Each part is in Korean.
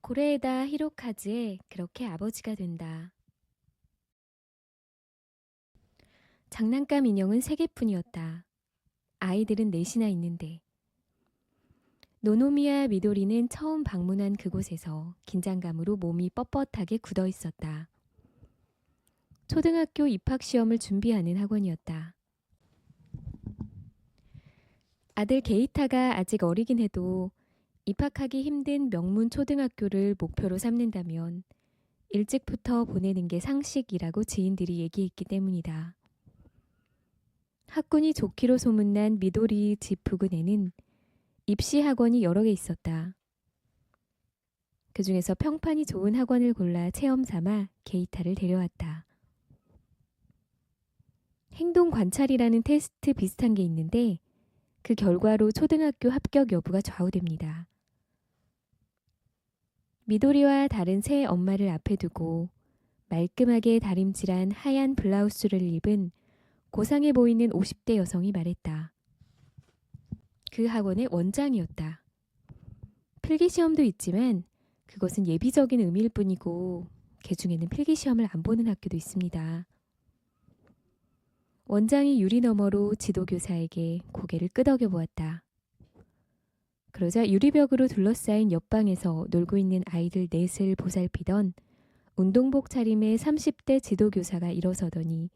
고레에다 히로카즈에 그렇게 아버지가 된다. 장난감 인형은 3개뿐이었다. 아이들은 넷이나 있는데. 노노미야 미도리는 처음 방문한 그곳에서 긴장감으로 몸이 뻣뻣하게 굳어 있었다. 초등학교 입학시험을 준비하는 학원이었다. 아들 게이타가 아직 어리긴 해도 입학하기 힘든 명문 초등학교를 목표로 삼는다면 일찍부터 보내는 게 상식이라고 지인들이 얘기했기 때문이다. 학군이 좋기로 소문난 미도리 집 부근에는 입시 학원이 여러 개 있었다. 그 중에서 평판이 좋은 학원을 골라 체험 삼아 게이타를 데려왔다. 행동 관찰이라는 테스트 비슷한 게 있는데 그 결과로 초등학교 합격 여부가 좌우됩니다. 미도리와 다른 새 엄마를 앞에 두고 말끔하게 다림질한 하얀 블라우스를 입은 고상해 보이는 50대 여성이 말했다. 그 학원의 원장이었다. 필기시험도 있지만 그것은 예비적인 의미일 뿐이고 개중에는 필기시험을 안 보는 학교도 있습니다. 원장이 유리 너머로 지도교사에게 고개를 끄덕여 보았다. 그러자 유리벽으로 둘러싸인 옆방에서 놀고 있는 아이들 넷을 보살피던 운동복 차림의 30대 지도교사가 일어서더니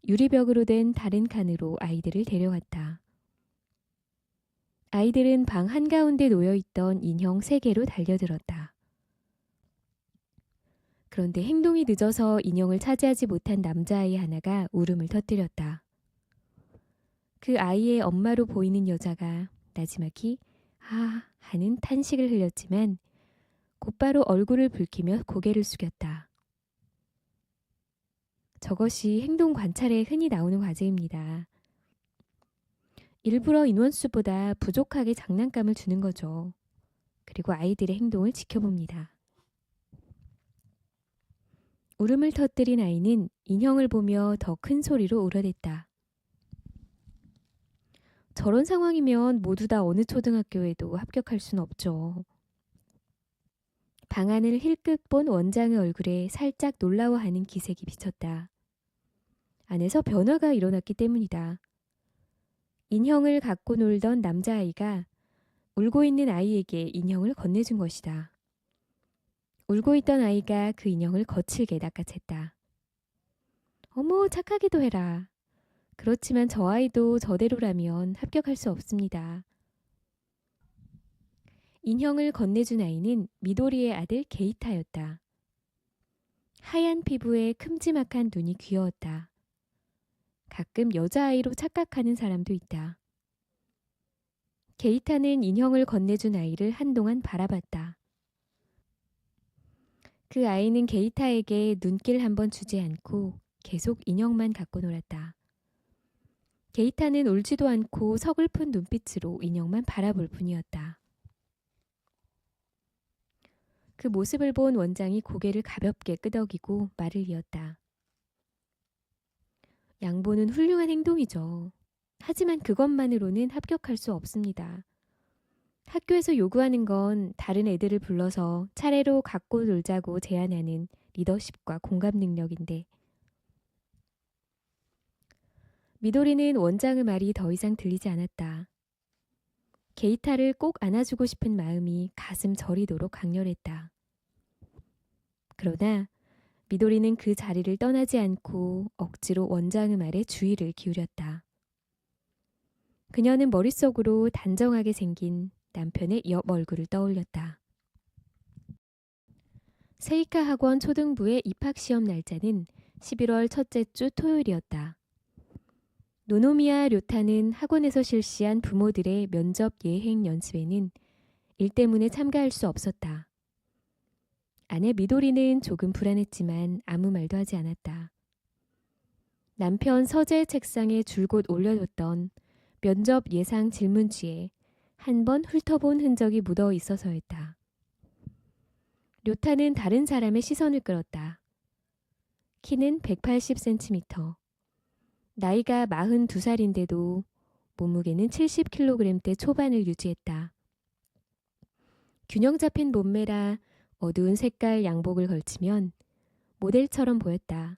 유리벽으로 된 다른 칸으로 아이들을 데려갔다. 아이들은 방 한가운데 놓여있던 인형 3개로 달려들었다. 그런데 행동이 늦어서 인형을 차지하지 못한 남자아이 하나가 울음을 터뜨렸다. 그 아이의 엄마로 보이는 여자가 나지막이 아 하는 탄식을 흘렸지만 곧바로 얼굴을 붉히며 고개를 숙였다. 저것이 행동 관찰에 흔히 나오는 과제입니다. 일부러 인원수보다 부족하게 장난감을 주는 거죠. 그리고 아이들의 행동을 지켜봅니다. 울음을 터뜨린 아이는 인형을 보며 더 큰 소리로 울어댔다. 저런 상황이면 모두 다 어느 초등학교에도 합격할 수는 없죠. 방안을 힐끗 본 원장의 얼굴에 살짝 놀라워하는 기색이 비쳤다. 안에서 변화가 일어났기 때문이다. 인형을 갖고 놀던 남자아이가 울고 있는 아이에게 인형을 건네준 것이다. 울고 있던 아이가 그 인형을 거칠게 낚아챘다. 어머, 착하기도 해라. 그렇지만 저 아이도 저대로라면 합격할 수 없습니다. 인형을 건네준 아이는 미도리의 아들 게이타였다. 하얀 피부에 큼지막한 눈이 귀여웠다. 가끔 여자아이로 착각하는 사람도 있다. 게이타는 인형을 건네준 아이를 한동안 바라봤다. 그 아이는 게이타에게 눈길 한번 주지 않고 계속 인형만 갖고 놀았다. 게이타는 울지도 않고 서글픈 눈빛으로 인형만 바라볼 뿐이었다. 그 모습을 본 원장이 고개를 가볍게 끄덕이고 말을 이었다. 양보는 훌륭한 행동이죠. 하지만 그것만으로는 합격할 수 없습니다. 학교에서 요구하는 건 다른 애들을 불러서 차례로 갖고 놀자고 제안하는 리더십과 공감 능력인데 미도리는 원장의 말이 더 이상 들리지 않았다. 게이타를 꼭 안아주고 싶은 마음이 가슴 저리도록 강렬했다. 그러나 미도리는 그 자리를 떠나지 않고 억지로 원장의 말에 주의를 기울였다. 그녀는 머릿속으로 단정하게 생긴 남편의 옆 얼굴을 떠올렸다. 세이카 학원 초등부의 입학시험 날짜는 11월 첫째 주 토요일이었다. 노노미야 료타는 학원에서 실시한 부모들의 면접 예행 연습에는 일 때문에 참가할 수 없었다. 아내 미도리는 조금 불안했지만 아무 말도 하지 않았다. 남편 서재 책상에 줄곧 올려뒀던 면접 예상 질문지에 한 번 훑어본 흔적이 묻어 있어서였다. 료타는 다른 사람의 시선을 끌었다. 키는 180cm, 나이가 42살인데도 몸무게는 70kg대 초반을 유지했다. 균형 잡힌 몸매라 어두운 색깔 양복을 걸치면 모델처럼 보였다.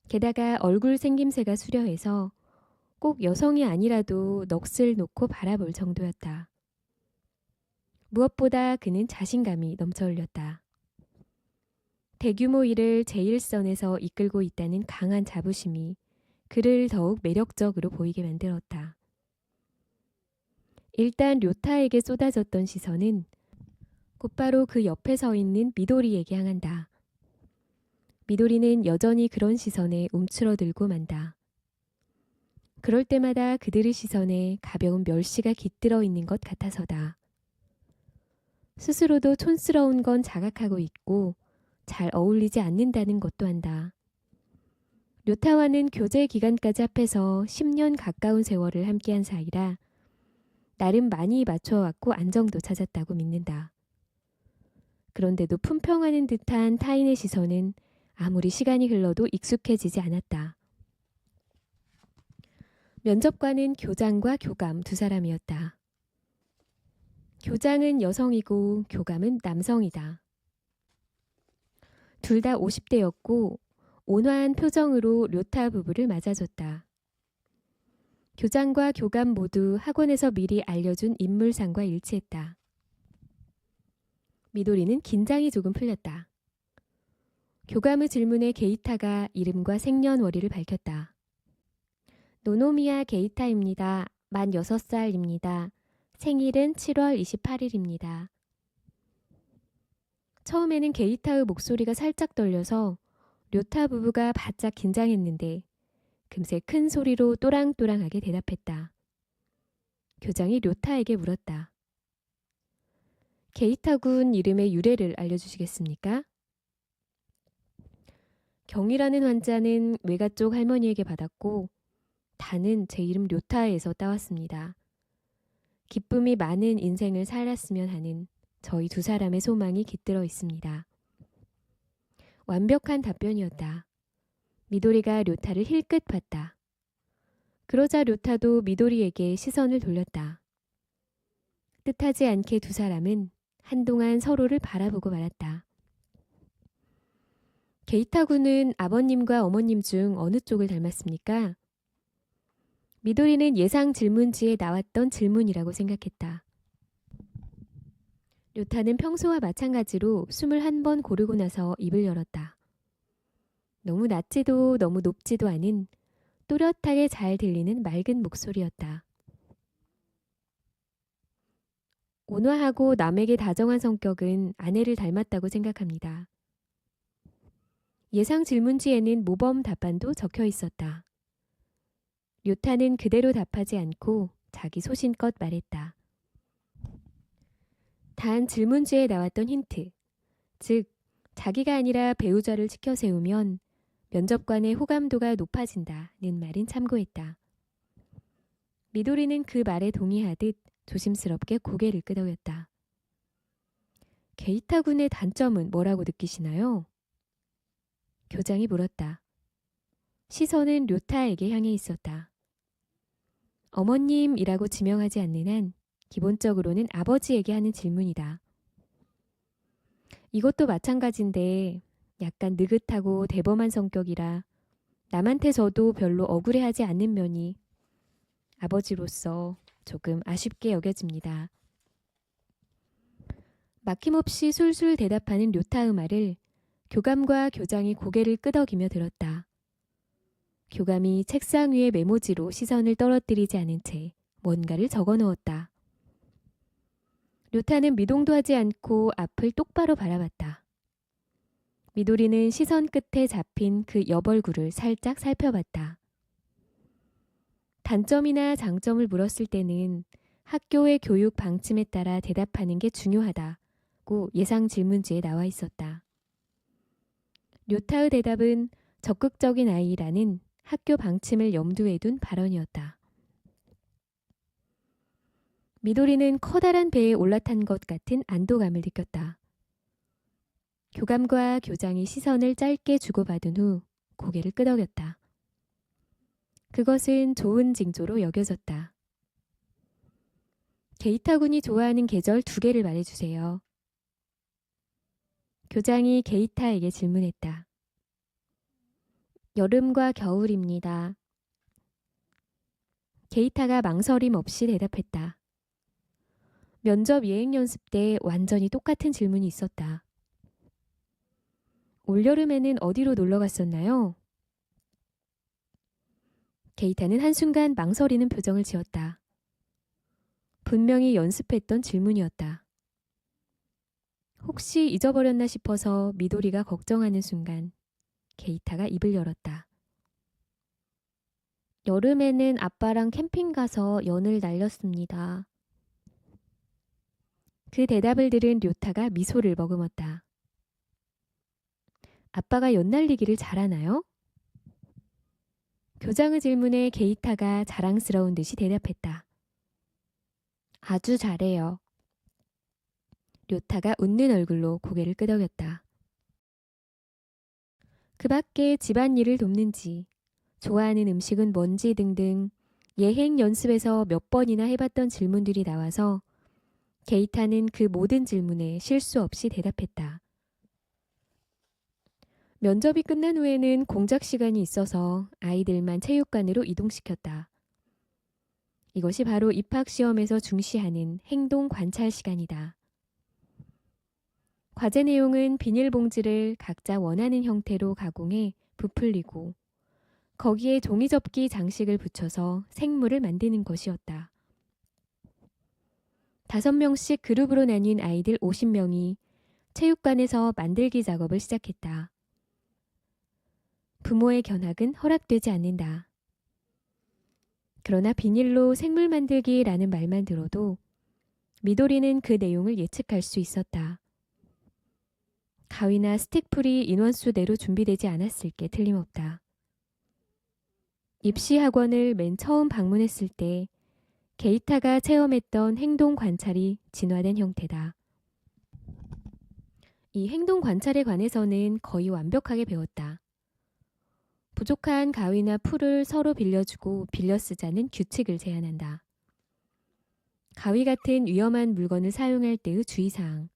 게다가 얼굴 생김새가 수려해서 꼭 여성이 아니라도 넋을 놓고 바라볼 정도였다. 무엇보다 그는 자신감이 넘쳐 흘렸다. 대규모 일을 제1선에서 이끌고 있다는 강한 자부심이 그를 더욱 매력적으로 보이게 만들었다. 일단 료타에게 쏟아졌던 시선은 곧바로 그 옆에 서 있는 미도리에게 향한다. 미도리는 여전히 그런 시선에 움츠러들고 만다. 그럴 때마다 그들의 시선에 가벼운 멸시가 깃들어 있는 것 같아서다. 스스로도 촌스러운 건 자각하고 있고 잘 어울리지 않는다는 것도 안다. 료타와는 교제 기간까지 합해서 10년 가까운 세월을 함께한 사이라 나름 많이 맞춰왔고 안정도 찾았다고 믿는다. 그런데도 품평하는 듯한 타인의 시선은 아무리 시간이 흘러도 익숙해지지 않았다. 면접관은 교장과 교감 두 사람이었다. 교장은 여성이고 교감은 남성이다. 둘 다 50대였고 온화한 표정으로 료타 부부를 맞아줬다. 교장과 교감 모두 학원에서 미리 알려준 인물상과 일치했다. 미도리는 긴장이 조금 풀렸다. 교감의 질문에 게이타가 이름과 생년월일을 밝혔다. 노노미야 게이타입니다. 만 6살입니다. 생일은 7월 28일입니다. 처음에는 게이타의 목소리가 살짝 떨려서 료타 부부가 바짝 긴장했는데 금세 큰 소리로 또랑또랑하게 대답했다. 교장이 료타에게 물었다. 게이타군 이름의 유래를 알려주시겠습니까? 경이라는 환자는 외가 쪽 할머니에게 받았고 다는 제 이름 료타에서 따왔습니다. 기쁨이 많은 인생을 살았으면 하는 저희 두 사람의 소망이 깃들어 있습니다. 완벽한 답변이었다. 미도리가 료타를 힐끗 봤다. 그러자 료타도 미도리에게 시선을 돌렸다. 뜻하지 않게 두 사람은 한동안 서로를 바라보고 말았다. 게이타 군은 아버님과 어머님 중 어느 쪽을 닮았습니까? 미도리는 예상 질문지에 나왔던 질문이라고 생각했다. 료타는 평소와 마찬가지로 21번 고르고 나서 입을 열었다. 너무 낮지도 너무 높지도 않은 또렷하게 잘 들리는 맑은 목소리였다. 온화하고 남에게 다정한 성격은 아내를 닮았다고 생각합니다. 예상 질문지에는 모범 답안도 적혀 있었다. 료타는 그대로 답하지 않고 자기 소신껏 말했다. 단 질문지에 나왔던 힌트, 즉 자기가 아니라 배우자를 치켜 세우면 면접관의 호감도가 높아진다는 말은 참고했다. 미도리는 그 말에 동의하듯 조심스럽게 고개를 끄덕였다. 게이타 군의 단점은 뭐라고 느끼시나요? 교장이 물었다. 시선은 료타에게 향해 있었다. 어머님이라고 지명하지 않는 한 기본적으로는 아버지에게 하는 질문이다. 이것도 마찬가지인데 약간 느긋하고 대범한 성격이라 남한테서도 별로 억울해하지 않는 면이 아버지로서 조금 아쉽게 여겨집니다. 막힘없이 술술 대답하는 료타의 말을 교감과 교장이 고개를 끄덕이며 들었다. 교감이 책상 위에 메모지로 시선을 떨어뜨리지 않은 채 뭔가를 적어 넣었다. 료타는 미동도 하지 않고 앞을 똑바로 바라봤다. 미도리는 시선 끝에 잡힌 그 옆얼굴을 살짝 살펴봤다. 단점이나 장점을 물었을 때는 학교의 교육 방침에 따라 대답하는 게 중요하다고 예상 질문지에 나와 있었다. 료타의 대답은 적극적인 아이라는 학교 방침을 염두에 둔 발언이었다. 미도리는 커다란 배에 올라탄 것 같은 안도감을 느꼈다. 교감과 교장이 시선을 짧게 주고받은 후 고개를 끄덕였다. 그것은 좋은 징조로 여겨졌다. 게이타 군이 좋아하는 계절 2개를 말해주세요. 교장이 게이타에게 질문했다. 여름과 겨울입니다. 게이타가 망설임 없이 대답했다. 면접 예행 연습 때 완전히 똑같은 질문이 있었다. 올여름에는 어디로 놀러 갔었나요? 게이타는 한순간 망설이는 표정을 지었다. 분명히 연습했던 질문이었다. 혹시 잊어버렸나 싶어서 미도리가 걱정하는 순간 게이타가 입을 열었다. 여름에는 아빠랑 캠핑 가서 연을 날렸습니다. 그 대답을 들은 료타가 미소를 머금었다. 아빠가 연 날리기를 잘하나요? 교장의 질문에 게이타가 자랑스러운 듯이 대답했다. 아주 잘해요. 료타가 웃는 얼굴로 고개를 끄덕였다. 그 밖에 집안일을 돕는지, 좋아하는 음식은 뭔지 등등 예행 연습에서 몇 번이나 해봤던 질문들이 나와서 게이타는 그 모든 질문에 실수 없이 대답했다. 면접이 끝난 후에는 공작 시간이 있어서 아이들만 체육관으로 이동시켰다. 이것이 바로 입학시험에서 중시하는 행동 관찰 시간이다. 과제 내용은 비닐봉지를 각자 원하는 형태로 가공해 부풀리고 거기에 종이접기 장식을 붙여서 생물을 만드는 것이었다. 5명씩 그룹으로 나뉜 아이들 50명이 체육관에서 만들기 작업을 시작했다. 부모의 견학은 허락되지 않는다. 그러나 비닐로 생물 만들기라는 말만 들어도 미도리는 그 내용을 예측할 수 있었다. 가위나 스틱풀이 인원수대로 준비되지 않았을 게 틀림없다. 입시학원을 맨 처음 방문했을 때 게이타가 체험했던 행동 관찰이 진화된 형태다. 이 행동 관찰에 관해서는 거의 완벽하게 배웠다. 부족한 가위나 풀을 서로 빌려주고 빌려 쓰자는 규칙을 제안한다. 가위 같은 위험한 물건을 사용할 때의 주의사항.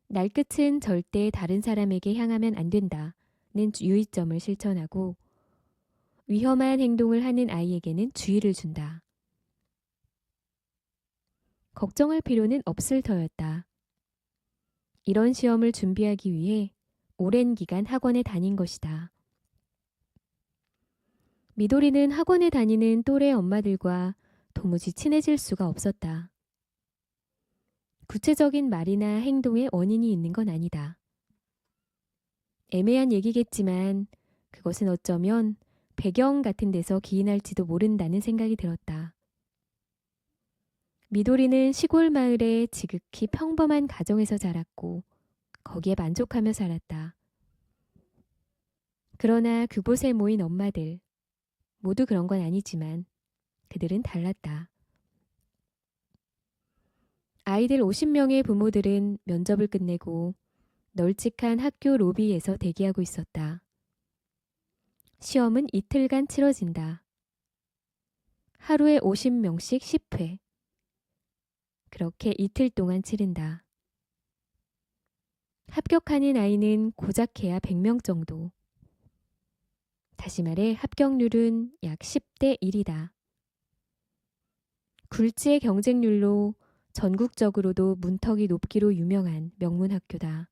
날끝은 절대 다른 사람에게 향하면 안 된다는 유의점을 실천하고 위험한 행동을 하는 아이에게는 주의를 준다. 걱정할 필요는 없을 터였다. 이런 시험을 준비하기 위해 오랜 기간 학원에 다닌 것이다. 미도리는 학원에 다니는 또래 엄마들과 도무지 친해질 수가 없었다. 구체적인 말이나 행동에 원인이 있는 건 아니다. 애매한 얘기겠지만 그것은 어쩌면 배경 같은 데서 기인할지도 모른다는 생각이 들었다. 미도리는 시골 마을의 지극히 평범한 가정에서 자랐고 거기에 만족하며 살았다. 그러나 그곳에 모인 엄마들, 모두 그런 건 아니지만 그들은 달랐다. 아이들 50명의 부모들은 면접을 끝내고 널찍한 학교 로비에서 대기하고 있었다. 시험은 이틀간 치러진다. 하루에 50명씩 10회. 그렇게 이틀 동안 치른다. 합격하는 아이는 고작해야 100명 정도. 다시 말해 합격률은 약 10대 1이다. 굴지의 경쟁률로 전국적으로도 문턱이 높기로 유명한 명문 학교다.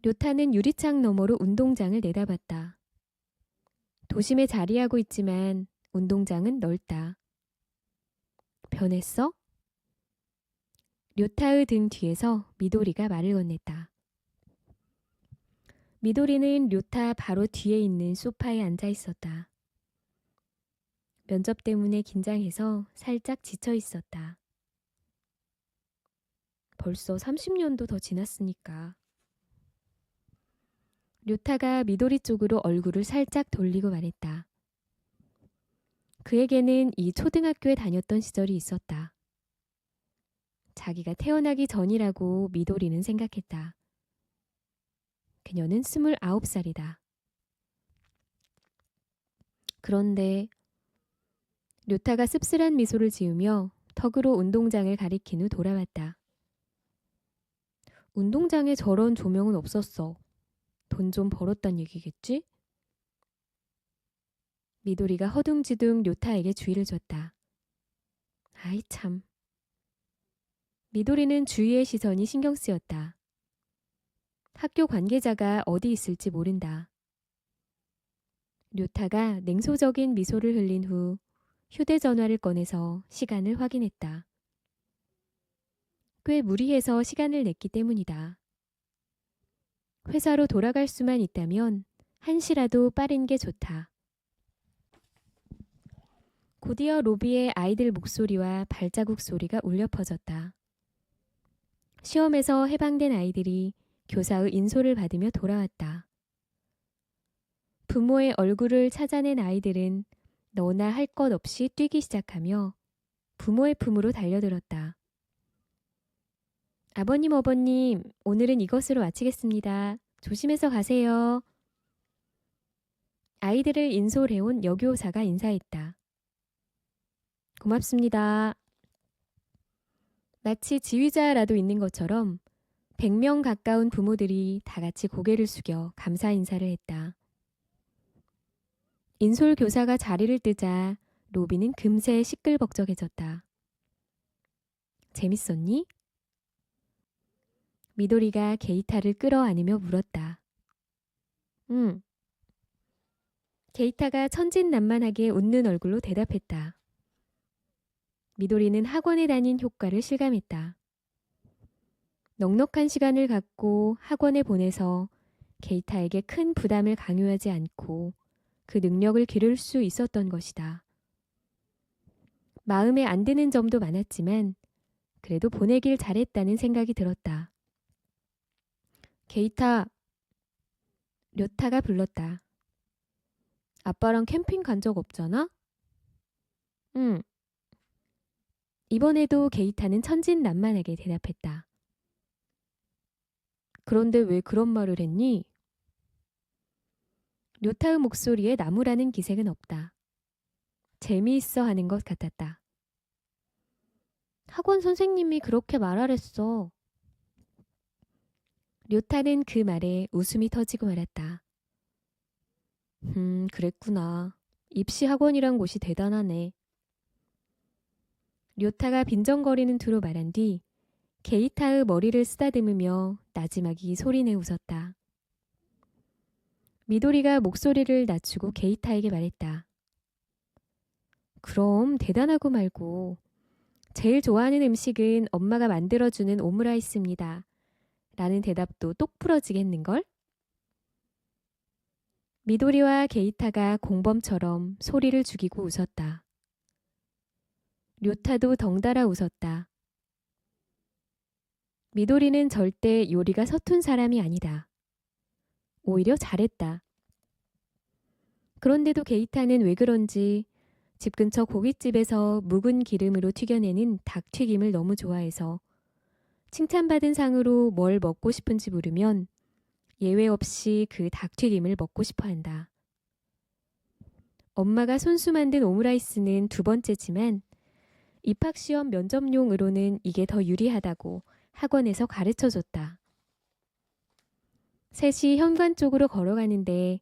료타는 유리창 너머로 운동장을 내다봤다. 도심에 자리하고 있지만 운동장은 넓다. 변했어? 료타의 등 뒤에서 미도리가 말을 건넸다. 미도리는 료타 바로 뒤에 있는 소파에 앉아 있었다. 면접 때문에 긴장해서 살짝 지쳐 있었다. 벌써 30년도 더 지났으니까. 료타가 미도리 쪽으로 얼굴을 살짝 돌리고 말했다. 그에게는 이 초등학교에 다녔던 시절이 있었다. 자기가 태어나기 전이라고 미도리는 생각했다. 그녀는 29살이다. 그런데 료타가 씁쓸한 미소를 지으며 턱으로 운동장을 가리킨 후 돌아왔다. 운동장에 저런 조명은 없었어. 돈 좀 벌었단 얘기겠지? 미도리가 허둥지둥 료타에게 주의를 줬다. 아이 참. 미도리는 주위의 시선이 신경 쓰였다. 학교 관계자가 어디 있을지 모른다. 료타가 냉소적인 미소를 흘린 후 휴대전화를 꺼내서 시간을 확인했다. 꽤 무리해서 시간을 냈기 때문이다. 회사로 돌아갈 수만 있다면 1시라도 빠른 게 좋다. 곧이어 로비의 아이들 목소리와 발자국 소리가 울려 퍼졌다. 시험에서 해방된 아이들이 교사의 인솔을 받으며 돌아왔다. 부모의 얼굴을 찾아낸 아이들은 너나 할 것 없이 뛰기 시작하며 부모의 품으로 달려들었다. 아버님, 어버님, 오늘은 이것으로 마치겠습니다. 조심해서 가세요. 아이들을 인솔해온 여교사가 인사했다. 고맙습니다. 마치 지휘자라도 있는 것처럼 100명 가까운 부모들이 다 같이 고개를 숙여 감사 인사를 했다. 인솔 교사가 자리를 뜨자 로비는 금세 시끌벅적해졌다. 재밌었니? 미도리가 게이타를 끌어안으며 물었다. 응. 게이타가 천진난만하게 웃는 얼굴로 대답했다. 미도리는 학원에 다닌 효과를 실감했다. 넉넉한 시간을 갖고 학원에 보내서 게이타에게 큰 부담을 강요하지 않고 그 능력을 기를 수 있었던 것이다. 마음에 안 드는 점도 많았지만 그래도 보내길 잘했다는 생각이 들었다. 게이타, 료타가 불렀다. 아빠랑 캠핑 간 적 없잖아? 응. 이번에도 게이타는 천진난만하게 대답했다. 그런데 왜 그런 말을 했니? 료타의 목소리에 나무라는 기색은 없다. 재미있어 하는 것 같았다. 학원 선생님이 그렇게 말하랬어. 료타는 그 말에 웃음이 터지고 말았다. 그랬구나. 입시 학원이란 곳이 대단하네. 료타가 빈정거리는 투로 말한 뒤 게이타의 머리를 쓰다듬으며 나지막이 소리내 웃었다. 미도리가 목소리를 낮추고 게이타에게 말했다. 그럼 대단하고 말고 제일 좋아하는 음식은 엄마가 만들어주는 오므라이스입니다. 라는 대답도 똑 부러지겠는걸? 미도리와 게이타가 공범처럼 소리를 죽이고 웃었다. 료타도 덩달아 웃었다. 미도리는 절대 요리가 서툰 사람이 아니다. 오히려 잘했다. 그런데도 게이타는 왜 그런지 집 근처 고깃집에서 묵은 기름으로 튀겨내는 닭튀김을 너무 좋아해서 칭찬받은 상으로 뭘 먹고 싶은지 물으면 예외 없이 그 닭튀김을 먹고 싶어 한다. 엄마가 손수 만든 오므라이스는 2번째지만 입학시험 면접용으로는 이게 더 유리하다고 학원에서 가르쳐줬다. 셋이 현관 쪽으로 걸어가는데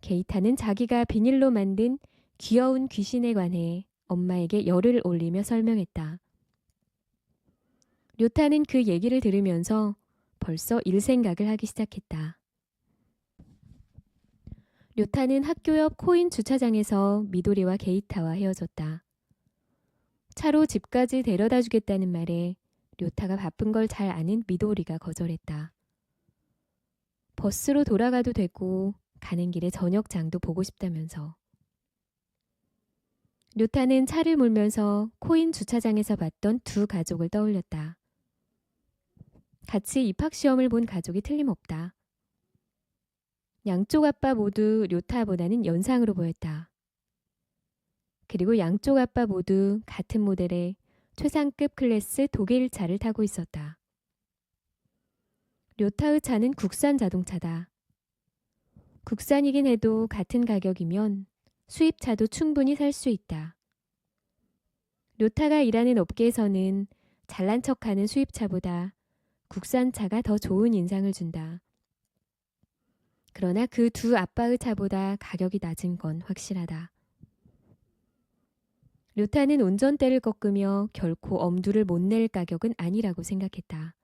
게이타는 자기가 비닐로 만든 귀여운 귀신에 관해 엄마에게 열을 올리며 설명했다. 료타는 그 얘기를 들으면서 벌써 일 생각을 하기 시작했다. 료타는 학교 옆 코인 주차장에서 미도리와 게이타와 헤어졌다. 차로 집까지 데려다 주겠다는 말에 료타가 바쁜 걸 잘 아는 미도리가 거절했다. 버스로 돌아가도 되고 가는 길에 저녁장도 보고 싶다면서. 료타는 차를 몰면서 코인 주차장에서 봤던 2 가족을 떠올렸다. 같이 입학시험을 본 가족이 틀림없다. 양쪽 아빠 모두 료타보다는 연상으로 보였다. 그리고 양쪽 아빠 모두 같은 모델의 최상급 클래스 독일차를 타고 있었다. 료타의 차는 국산 자동차다. 국산이긴 해도 같은 가격이면 수입차도 충분히 살 수 있다. 료타가 일하는 업계에서는 잘난 척하는 수입차보다 국산차가 더 좋은 인상을 준다. 그러나 그 두 아빠의 차보다 가격이 낮은 건 확실하다. 료타는 운전대를 꺾으며 결코 엄두를 못 낼 가격은 아니라고 생각했다.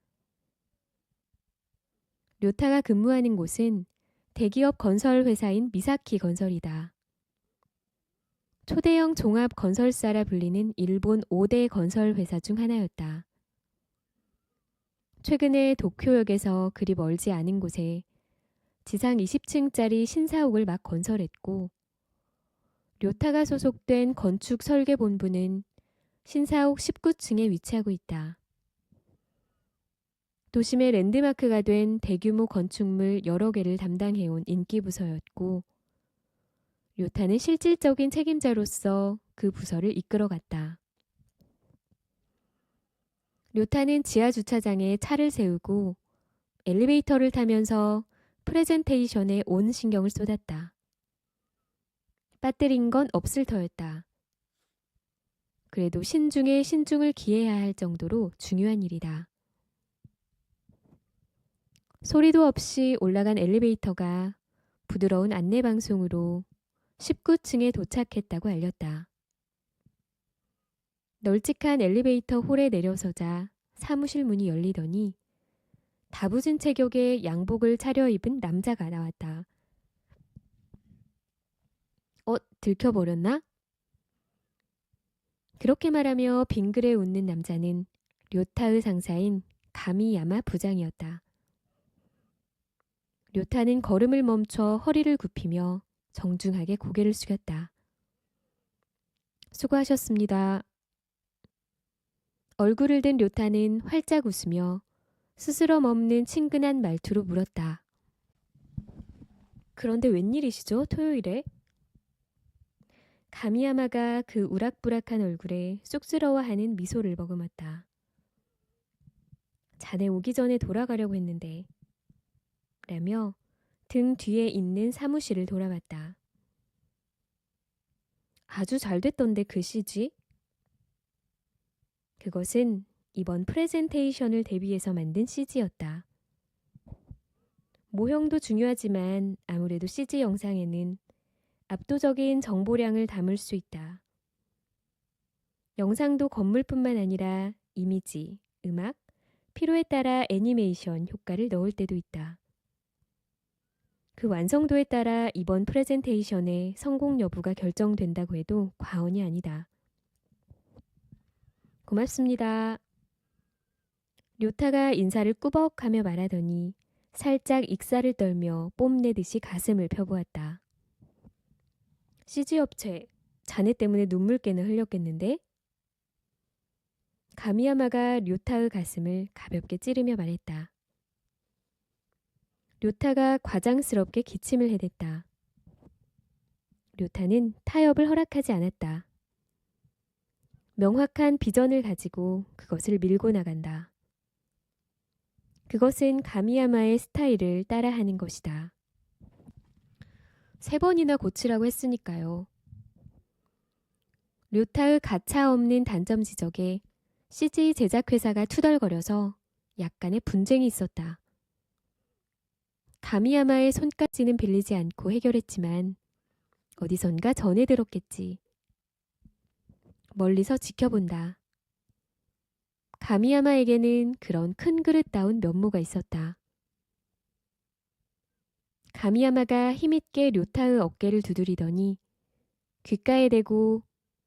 료타가 근무하는 곳은 대기업 건설 회사인 미사키 건설이다. 초대형 종합 건설사라 불리는 일본 5대 건설 회사 중 하나였다. 최근에 도쿄역에서 그리 멀지 않은 곳에 지상 20층짜리 신사옥을 막 건설했고, 료타가 소속된 건축 설계 본부는 신사옥 19층에 위치하고 있다. 도심의 랜드마크가 된 대규모 건축물 여러 개를 담당해온 인기 부서였고, 료타는 실질적인 책임자로서 그 부서를 이끌어갔다. 료타는 지하 주차장에 차를 세우고 엘리베이터를 타면서 프레젠테이션에 온 신경을 쏟았다. 빠뜨린 건 없을 터였다. 그래도 신중에 신중을 기해야 할 정도로 중요한 일이다. 소리도 없이 올라간 엘리베이터가 부드러운 안내방송으로 19층에 도착했다고 알렸다. 널찍한 엘리베이터 홀에 내려서자 사무실 문이 열리더니 다부진 체격의 양복을 차려입은 남자가 나왔다. 들켜버렸나? 그렇게 말하며 빙그레 웃는 남자는 료타의 상사인 가미야마 부장이었다. 료타는 걸음을 멈춰 허리를 굽히며 정중하게 고개를 숙였다. 수고하셨습니다. 얼굴을 든 료타는 활짝 웃으며 스스럼 없는 친근한 말투로 물었다. 그런데 웬일이시죠, 토요일에? 가미야마가 그 우락부락한 얼굴에 쑥스러워하는 미소를 머금었다. 자네 오기 전에 돌아가려고 했는데 라며 등 뒤에 있는 사무실을 돌아봤다. 아주 잘 됐던데 그 CG? 그것은 이번 프레젠테이션을 대비해서 만든 CG였다. 모형도 중요하지만 아무래도 CG 영상에는 압도적인 정보량을 담을 수 있다. 영상도 건물뿐만 아니라 이미지, 음악, 필요에 따라 애니메이션 효과를 넣을 때도 있다. 그 완성도에 따라 이번 프레젠테이션의 성공 여부가 결정된다고 해도 과언이 아니다. 고맙습니다. 료타가 인사를 꾸벅하며 말하더니 살짝 익살을 떨며 뽐내듯이 가슴을 펴보았다. CG 업체, 자네 때문에 눈물깨는 흘렸겠는데? 가미야마가 료타의 가슴을 가볍게 찌르며 말했다. 료타가 과장스럽게 기침을 해댔다. 료타는 타협을 허락하지 않았다. 명확한 비전을 가지고 그것을 밀고 나간다. 그것은 가미야마의 스타일을 따라하는 것이다. 3번이나 고치라고 했으니까요. 료타의 가차없는 단점 지적에 CG 제작회사가 투덜거려서 약간의 분쟁이 있었다. 가미야마의 손까지는 빌리지 않고 해결했지만 어디선가 전해 들었겠지. 멀리서 지켜본다. 가미야마에게는 그런 큰 그릇다운 면모가 있었다. 가미야마가 힘있게 료타의 어깨를 두드리더니 귓가에 대고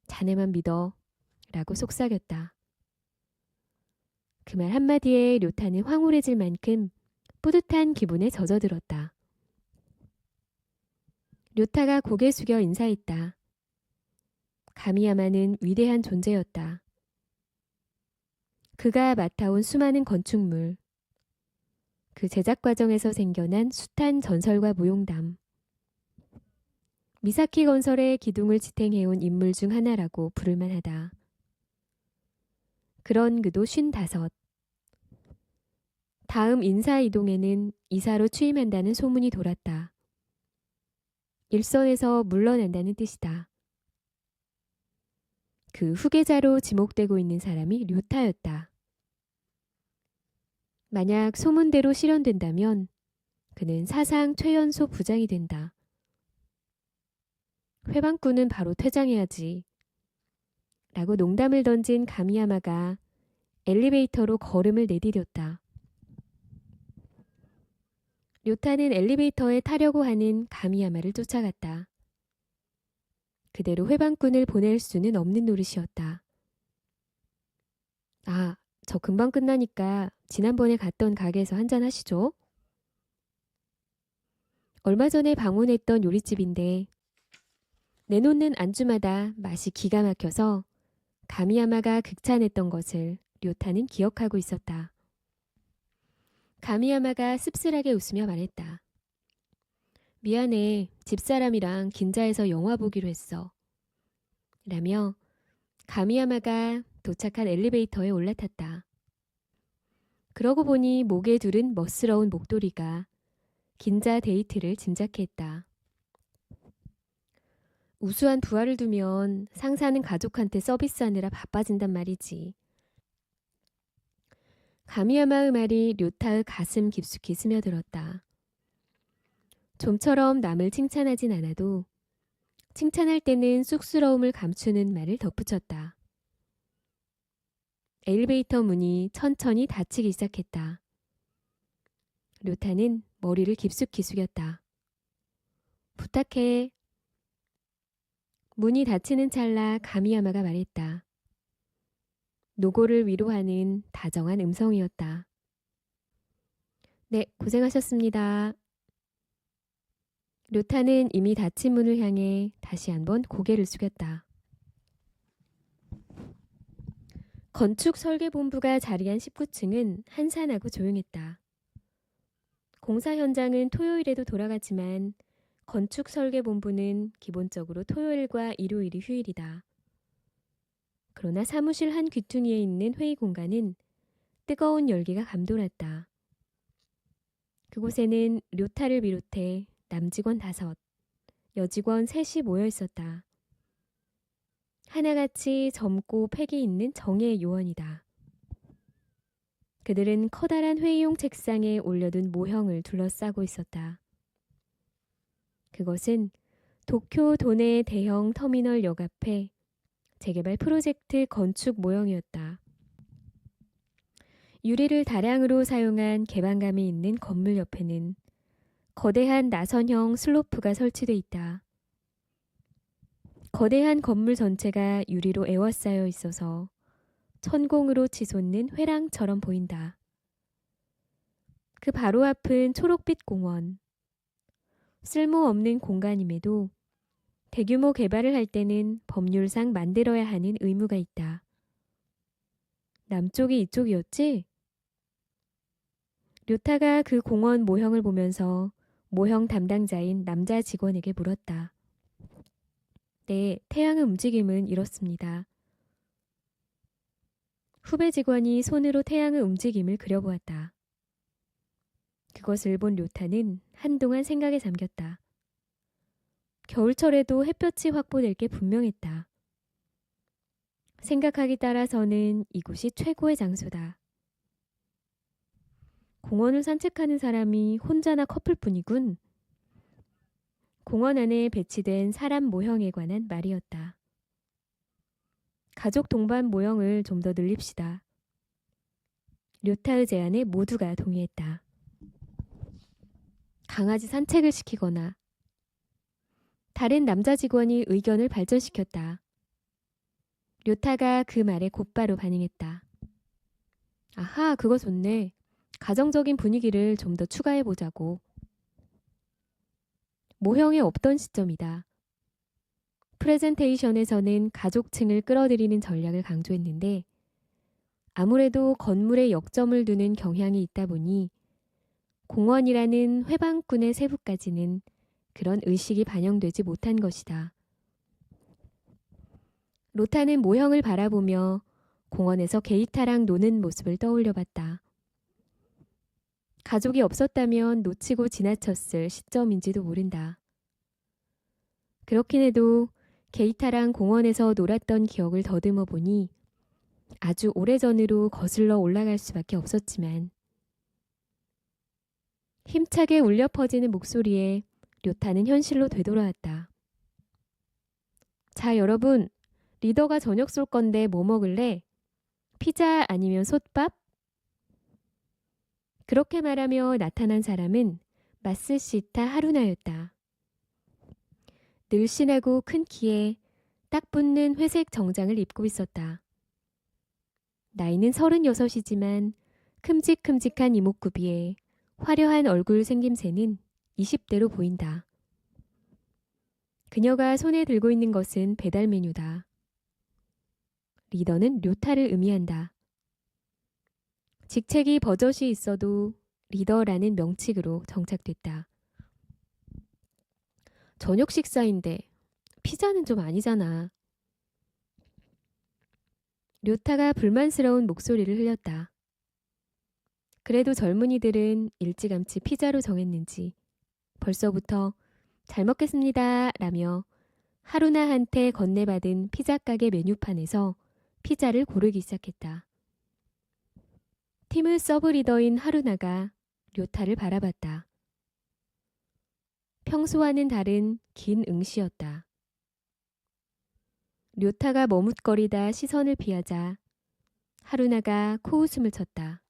자네만 믿어 라고 속삭였다. 그 말 한마디에 료타는 황홀해질 만큼 뿌듯한 기분에 젖어들었다. 료타가 고개 숙여 인사했다. 가미야마는 위대한 존재였다. 그가 맡아온 수많은 건축물, 그 제작 과정에서 생겨난 숱한 전설과 무용담, 미사키 건설의 기둥을 지탱해온 인물 중 하나라고 부를 만하다. 그런 그도 55. 다음 인사이동에는 이사로 취임한다는 소문이 돌았다. 일선에서 물러난다는 뜻이다. 그 후계자로 지목되고 있는 사람이 료타였다. 만약 소문대로 실현된다면 그는 사상 최연소 부장이 된다. 회방꾼은 바로 퇴장해야지. 라고 농담을 던진 가미야마가 엘리베이터로 걸음을 내디뎠다. 료타는 엘리베이터에 타려고 하는 가미야마를 쫓아갔다. 그대로 회방꾼을 보낼 수는 없는 노릇이었다. 아, 저 금방 끝나니까 지난번에 갔던 가게에서 한잔 하시죠. 얼마 전에 방문했던 요리집인데 내놓는 안주마다 맛이 기가 막혀서 가미야마가 극찬했던 것을 료타는 기억하고 있었다. 가미야마가 씁쓸하게 웃으며 말했다. 미안해, 집사람이랑 긴자에서 영화 보기로 했어. 라며 가미야마가 도착한 엘리베이터에 올라탔다. 그러고 보니 목에 두른 멋스러운 목도리가 긴자 데이트를 짐작케 했다. 우수한 부하를 두면 상사는 가족한테 서비스하느라 바빠진단 말이지. 가미야마의 말이 료타의 가슴 깊숙이 스며들었다. 좀처럼 남을 칭찬하진 않아도 칭찬할 때는 쑥스러움을 감추는 말을 덧붙였다. 엘리베이터 문이 천천히 닫히기 시작했다. 료타는 머리를 깊숙이 숙였다. 부탁해. 문이 닫히는 찰나 가미야마가 말했다. 노고를 위로하는 다정한 음성이었다. 네, 고생하셨습니다. 료타는 이미 닫힌 문을 향해 다시 한번 고개를 숙였다. 건축설계본부가 자리한 19층은 한산하고 조용했다. 공사 현장은 토요일에도 돌아가지만 건축설계본부는 기본적으로 토요일과 일요일이 휴일이다. 그러나 사무실 한 귀퉁이에 있는 회의 공간은 뜨거운 열기가 감돌았다. 그곳에는 료타를 비롯해 남직원 5, 여직원 3이 모여 있었다. 하나같이 젊고 패기 있는 정예의 요원이다. 그들은 커다란 회의용 책상에 올려둔 모형을 둘러싸고 있었다. 그것은 도쿄 도내 대형 터미널역 앞에 재개발 프로젝트 건축 모형이었다. 유리를 다량으로 사용한 개방감이 있는 건물 옆에는 거대한 나선형 슬로프가 설치돼 있다. 거대한 건물 전체가 유리로 에워싸여 있어서 천공으로 치솟는 회랑처럼 보인다. 그 바로 앞은 초록빛 공원. 쓸모없는 공간임에도 대규모 개발을 할 때는 법률상 만들어야 하는 의무가 있다. 남쪽이 이쪽이었지? 료타가 그 공원 모형을 보면서 모형 담당자인 남자 직원에게 물었다. 네, 태양의 움직임은 이렇습니다. 후배 직원이 손으로 태양의 움직임을 그려보았다. 그것을 본 료타는 한동안 생각에 잠겼다. 겨울철에도 햇볕이 확보될 게 분명했다. 생각하기 따라서는 이곳이 최고의 장소다. 공원을 산책하는 사람이 혼자나 커플뿐이군. 공원 안에 배치된 사람 모형에 관한 말이었다. 가족 동반 모형을 좀 더 늘립시다. 료타의 제안에 모두가 동의했다. 강아지 산책을 시키거나 다른 남자 직원이 의견을 발전시켰다. 료타가 그 말에 곧바로 반응했다. 아하, 그거 좋네. 가정적인 분위기를 좀 더 추가해보자고. 모형에 없던 시점이다. 프레젠테이션에서는 가족층을 끌어들이는 전략을 강조했는데 아무래도 건물에 역점을 두는 경향이 있다 보니 공원이라는 회방꾼의 세부까지는 그런 의식이 반영되지 못한 것이다. 로타는 모형을 바라보며 공원에서 게이타랑 노는 모습을 떠올려 봤다. 가족이 없었다면 놓치고 지나쳤을 시점인지도 모른다. 그렇긴 해도 게이타랑 공원에서 놀았던 기억을 더듬어 보니 아주 오래전으로 거슬러 올라갈 수밖에 없었지만 힘차게 울려 퍼지는 목소리에 료타는 현실로 되돌아왔다. 자, 여러분. 리더가 저녁 쏠 건데 뭐 먹을래? 피자 아니면 솥밥? 그렇게 말하며 나타난 사람은 마스시타 하루나였다. 늘씬하고 큰 키에 딱 붙는 회색 정장을 입고 있었다. 나이는 36이지만 큼직큼직한 이목구비에 화려한 얼굴 생김새는 20대로 보인다. 그녀가 손에 들고 있는 것은 배달 메뉴다. 리더는 료타를 의미한다. 직책이 버젓이 있어도 리더라는 명칭으로 정착됐다. 저녁 식사인데 피자는 좀 아니잖아. 료타가 불만스러운 목소리를 흘렸다. 그래도 젊은이들은 일찌감치 피자로 정했는지 벌써부터 잘 먹겠습니다 라며 하루나한테 건네받은 피자 가게 메뉴판에서 피자를 고르기 시작했다. 팀의 서브 리더인 하루나가 료타를 바라봤다. 평소와는 다른 긴 응시였다. 료타가 머뭇거리다 시선을 피하자 하루나가 코웃음을 쳤다.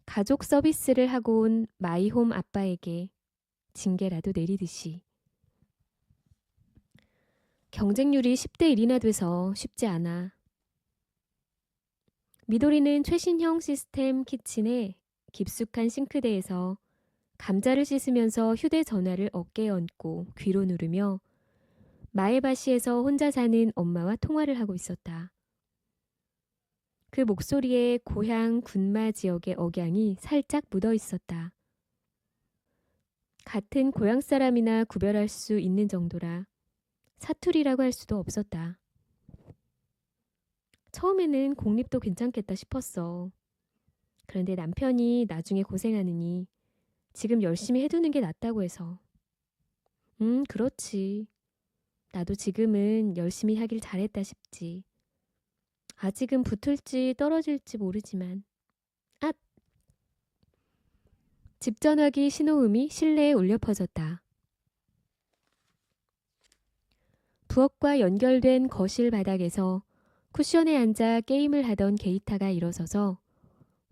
가족 서비스를 하고 온 마이홈 아빠에게 징계라도 내리듯이. 경쟁률이 10대 1이나 돼서 쉽지 않아. 미도리는 최신형 시스템 키친의 깊숙한 싱크대에서 감자를 씻으면서 휴대전화를 어깨에 얹고 귀로 누르며 마에바시에서 혼자 사는 엄마와 통화를 하고 있었다. 그 목소리에 고향 군마 지역의 억양이 살짝 묻어 있었다. 같은 고향 사람이나 구별할 수 있는 정도라 사투리라고 할 수도 없었다. 처음에는 공립도 괜찮겠다 싶었어. 그런데 남편이 나중에 고생하느니 지금 열심히 해두는 게 낫다고 해서. 그렇지. 나도 지금은 열심히 하길 잘했다 싶지. 아직은 붙을지 떨어질지 모르지만. 아! 집 전화기 신호음이 실내에 울려 퍼졌다. 부엌과 연결된 거실 바닥에서 쿠션에 앉아 게임을 하던 게이타가 일어서서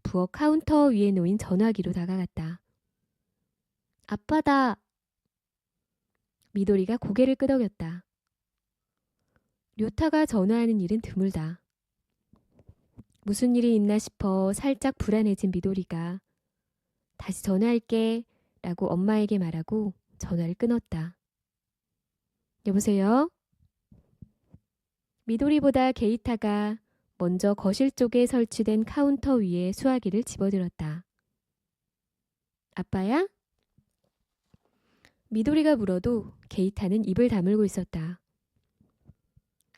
부엌 카운터 위에 놓인 전화기로 다가갔다. 아빠다. 미도리가 고개를 끄덕였다. 료타가 전화하는 일은 드물다. 무슨 일이 있나 싶어 살짝 불안해진 미도리가 다시 전화할게 라고 엄마에게 말하고 전화를 끊었다. 여보세요? 미도리보다 게이타가 먼저 거실 쪽에 설치된 카운터 위에 수화기를 집어들었다. 아빠야? 미도리가 물어도 게이타는 입을 다물고 있었다.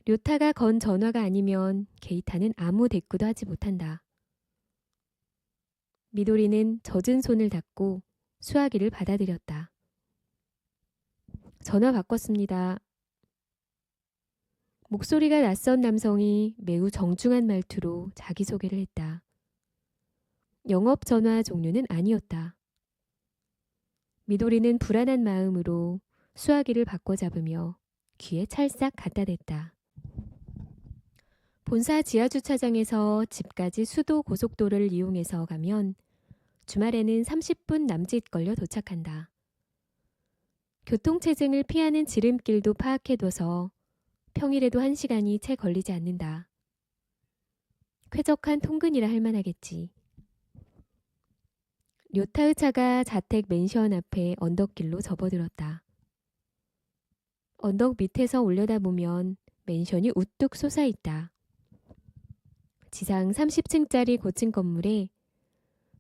료타가 건 전화가 아니면 게이타는 아무 대꾸도 하지 못한다. 미도리는 젖은 손을 닦고 수화기를 받아들였다. 전화 바꿨습니다. 목소리가 낯선 남성이 매우 정중한 말투로 자기소개를 했다. 영업 전화 종류는 아니었다. 미도리는 불안한 마음으로 수화기를 바꿔잡으며 귀에 찰싹 갖다 댔다. 본사 지하주차장에서 집까지 수도 고속도로를 이용해서 가면 주말에는 30분 남짓 걸려 도착한다. 교통체증을 피하는 지름길도 파악해둬서 평일에도 1시간이 채 걸리지 않는다. 쾌적한 통근이라 할 만하겠지. 료타의 차가 자택 맨션 앞에 언덕길로 접어들었다. 언덕 밑에서 올려다보면 맨션이 우뚝 솟아있다. 지상 30층짜리 고층 건물에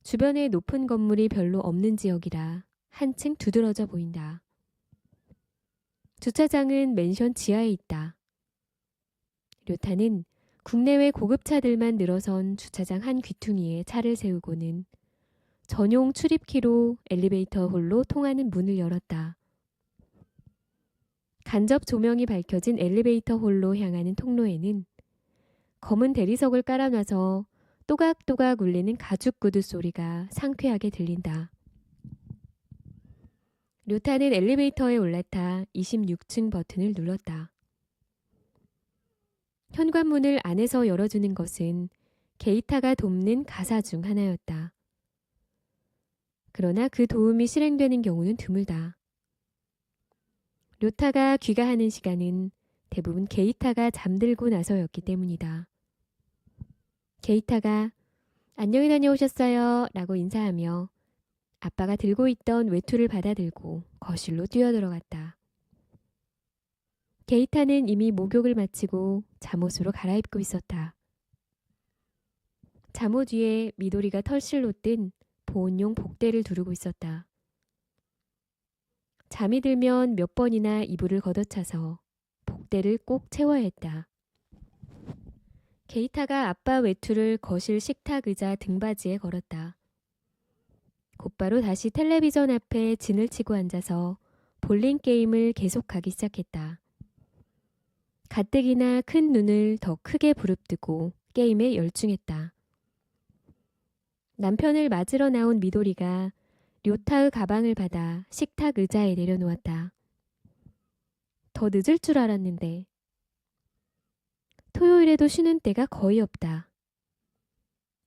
주변에 높은 건물이 별로 없는 지역이라 한층 두드러져 보인다. 주차장은 맨션 지하에 있다. 료타는 국내외 고급차들만 늘어선 주차장 한 귀퉁이에 차를 세우고는 전용 출입키로 엘리베이터 홀로 통하는 문을 열었다. 간접 조명이 밝혀진 엘리베이터 홀로 향하는 통로에는 검은 대리석을 깔아놔서 또각또각 울리는 가죽 구두 소리가 상쾌하게 들린다. 료타는 엘리베이터에 올라타 26층 버튼을 눌렀다. 현관문을 안에서 열어주는 것은 게이타가 돕는 가사 중 하나였다. 그러나 그 도움이 실행되는 경우는 드물다. 료타가 귀가하는 시간은 대부분 게이타가 잠들고 나서였기 때문이다. 게이타가 안녕히 다녀오셨어요 라고 인사하며 아빠가 들고 있던 외투를 받아들고 거실로 뛰어들어갔다. 게이타는 이미 목욕을 마치고 잠옷으로 갈아입고 있었다. 잠옷 위에 미도리가 털실로 뜬 보온용 복대를 두르고 있었다. 잠이 들면 몇 번이나 이불을 걷어차서 복대를 꼭 채워야 했다. 게이타가 아빠 외투를 거실 식탁 의자 등받이에 걸었다. 곧바로 다시 텔레비전 앞에 진을 치고 앉아서 볼링 게임을 계속하기 시작했다. 가뜩이나 큰 눈을 더 크게 부릅뜨고 게임에 열중했다. 남편을 맞으러 나온 미도리가 료타의 가방을 받아 식탁 의자에 내려놓았다. 더 늦을 줄 알았는데. 토요일에도 쉬는 때가 거의 없다.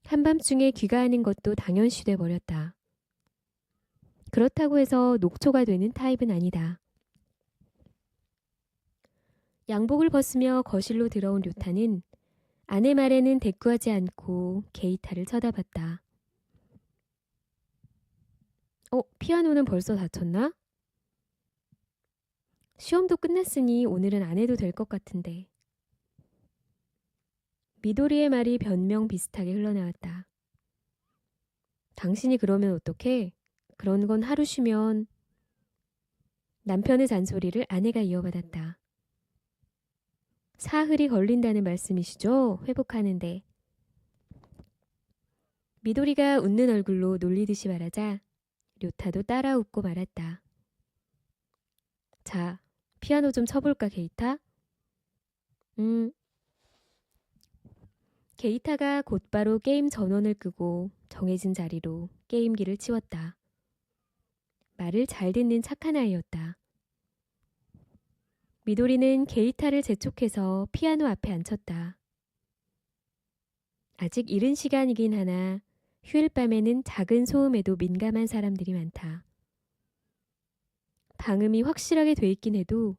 한밤중에 귀가하는 것도 당연시 돼 버렸다. 그렇다고 해서 녹초가 되는 타입은 아니다. 양복을 벗으며 거실로 들어온 료타는 아내 말에는 대꾸하지 않고 게이타를 쳐다봤다. 피아노는 벌써 다쳤나? 시험도 끝났으니 오늘은 안 해도 될 것 같은데. 미도리의 말이 변명 비슷하게 흘러나왔다. 당신이 그러면 어떡해? 그런 건 하루 쉬면. 남편의 잔소리를 아내가 이어받았다. 사흘이 걸린다는 말씀이시죠? 회복하는데. 미도리가 웃는 얼굴로 놀리듯이 말하자 료타도 따라 웃고 말았다. 자, 피아노 좀 쳐볼까 게이타? 게이타가 곧바로 게임 전원을 끄고 정해진 자리로 게임기를 치웠다. 말을 잘 듣는 착한 아이였다. 미도리는 게이타를 재촉해서 피아노 앞에 앉혔다. 아직 이른 시간이긴 하나 휴일 밤에는 작은 소음에도 민감한 사람들이 많다. 방음이 확실하게 돼 있긴 해도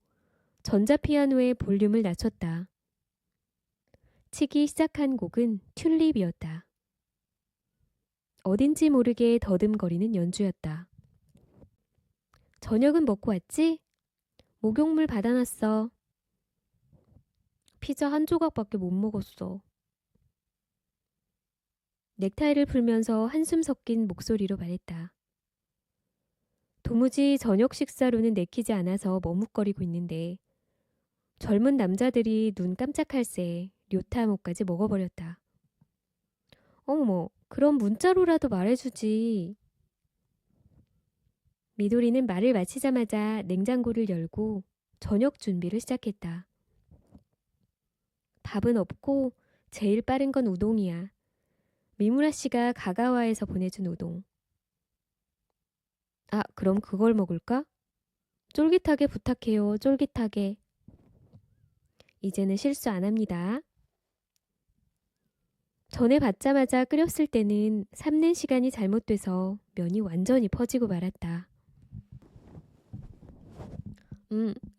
전자피아노의 볼륨을 낮췄다. 치기 시작한 곡은 튤립이었다. 어딘지 모르게 더듬거리는 연주였다. 저녁은 먹고 왔지? 목욕물 받아놨어. 피자 한 조각밖에 못 먹었어. 넥타이를 풀면서 한숨 섞인 목소리로 말했다. 도무지 저녁 식사로는 내키지 않아서 머뭇거리고 있는데 젊은 남자들이 눈 깜짝할 새 료타모까지 먹어버렸다. 어머, 그럼 문자로라도 말해주지. 미도리는 말을 마치자마자 냉장고를 열고 저녁 준비를 시작했다. 밥은 없고 제일 빠른 건 우동이야. 미무라 씨가 가가와에서 보내준 우동. 아, 그럼 그걸 먹을까? 쫄깃하게 부탁해요, 쫄깃하게. 이제는 실수 안 합니다. 전에 받자마자 끓였을 때는 삶는 시간이 잘못돼서 면이 완전히 퍼지고 말았다.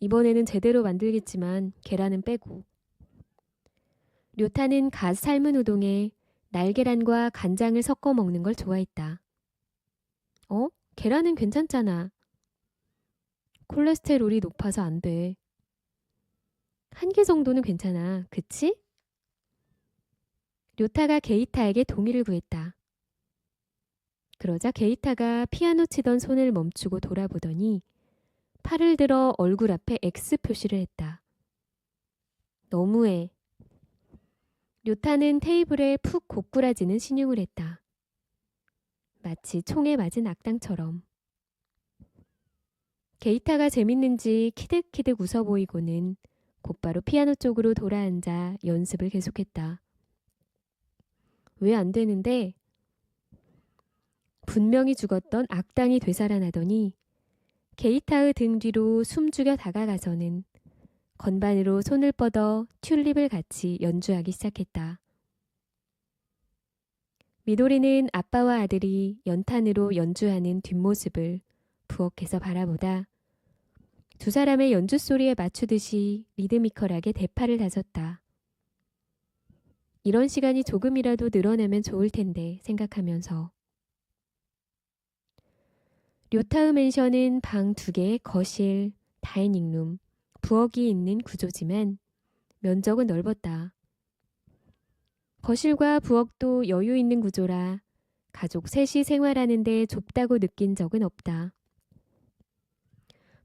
이번에는 제대로 만들겠지만 계란은 빼고. 료타는 갓 삶은 우동에 날계란과 간장을 섞어 먹는 걸 좋아했다. 계란은 괜찮잖아. 콜레스테롤이 높아서 안 돼. 한 개 정도는 괜찮아. 그치? 료타가 게이타에게 동의를 구했다. 그러자 게이타가 피아노 치던 손을 멈추고 돌아보더니 팔을 들어 얼굴 앞에 X 표시를 했다. 너무해. 료타는 테이블에 푹 고꾸라지는 신용을 했다. 마치 총에 맞은 악당처럼. 게이타가 재밌는지 키득키득 웃어 보이고는 곧바로 피아노 쪽으로 돌아앉아 연습을 계속했다. 왜 안 되는데? 분명히 죽었던 악당이 되살아나더니 게이타의 등 뒤로 숨죽여 다가가서는 건반으로 손을 뻗어 튤립을 같이 연주하기 시작했다. 미도리는 아빠와 아들이 연탄으로 연주하는 뒷모습을 부엌에서 바라보다 두 사람의 연주 소리에 맞추듯이 리드미컬하게 대파를 다졌다. 이런 시간이 조금이라도 늘어나면 좋을 텐데 생각하면서. 료타의 맨션은 방 2개, 거실, 다이닝룸, 부엌이 있는 구조지만 면적은 넓었다. 거실과 부엌도 여유 있는 구조라 가족 셋이 생활하는데 좁다고 느낀 적은 없다.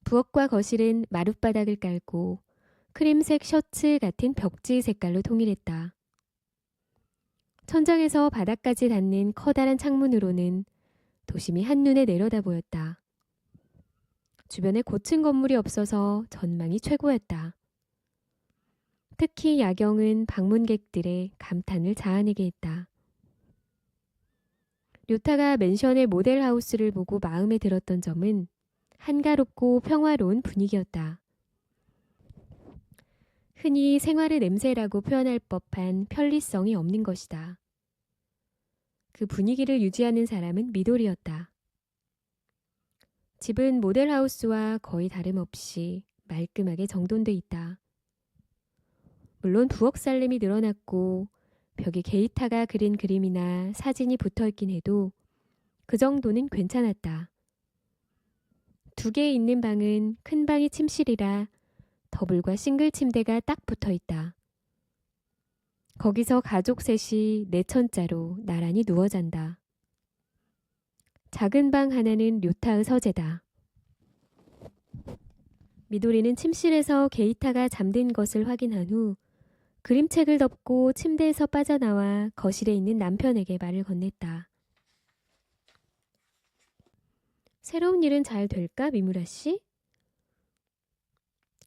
부엌과 거실은 마룻바닥을 깔고 크림색 셔츠 같은 벽지 색깔로 통일했다. 천장에서 바닥까지 닿는 커다란 창문으로는 도심이 한눈에 내려다 보였다. 주변에 고층 건물이 없어서 전망이 최고였다. 특히 야경은 방문객들의 감탄을 자아내게 했다. 료타가 맨션의 모델하우스를 보고 마음에 들었던 점은 한가롭고 평화로운 분위기였다. 흔히 생활의 냄새라고 표현할 법한 편리성이 없는 것이다. 그 분위기를 유지하는 사람은 미도리였다. 집은 모델하우스와 거의 다름없이 말끔하게 정돈돼 있다. 물론 부엌 살림이 늘어났고 벽에 게이타가 그린 그림이나 사진이 붙어있긴 해도 그 정도는 괜찮았다. 2개 있는 방은 큰 방이 침실이라 더블과 싱글 침대가 딱 붙어있다. 거기서 가족 셋이 내천자로 나란히 누워 잔다. 작은 방 하나는 료타의 서재다. 미도리는 침실에서 게이타가 잠든 것을 확인한 후 그림책을 덮고 침대에서 빠져나와 거실에 있는 남편에게 말을 건넸다. 새로운 일은 잘 될까, 미무라 씨?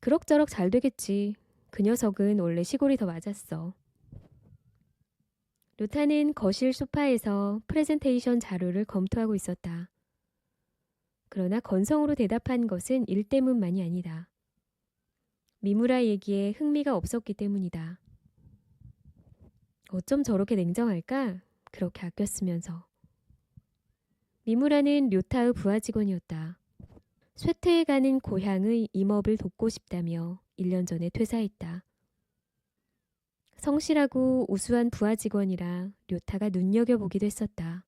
그럭저럭 잘 되겠지. 그 녀석은 원래 시골이 더 맞았어. 루타는 거실 소파에서 프레젠테이션 자료를 검토하고 있었다. 그러나 건성으로 대답한 것은 일 때문만이 아니다. 미무라 얘기에 흥미가 없었기 때문이다. 어쩜 저렇게 냉정할까? 그렇게 아꼈으면서. 미무라는 료타의 부하 직원이었다. 쇠퇴해가는 고향의 임업을 돕고 싶다며 1년 전에 퇴사했다. 성실하고 우수한 부하 직원이라 료타가 눈여겨보기도 했었다.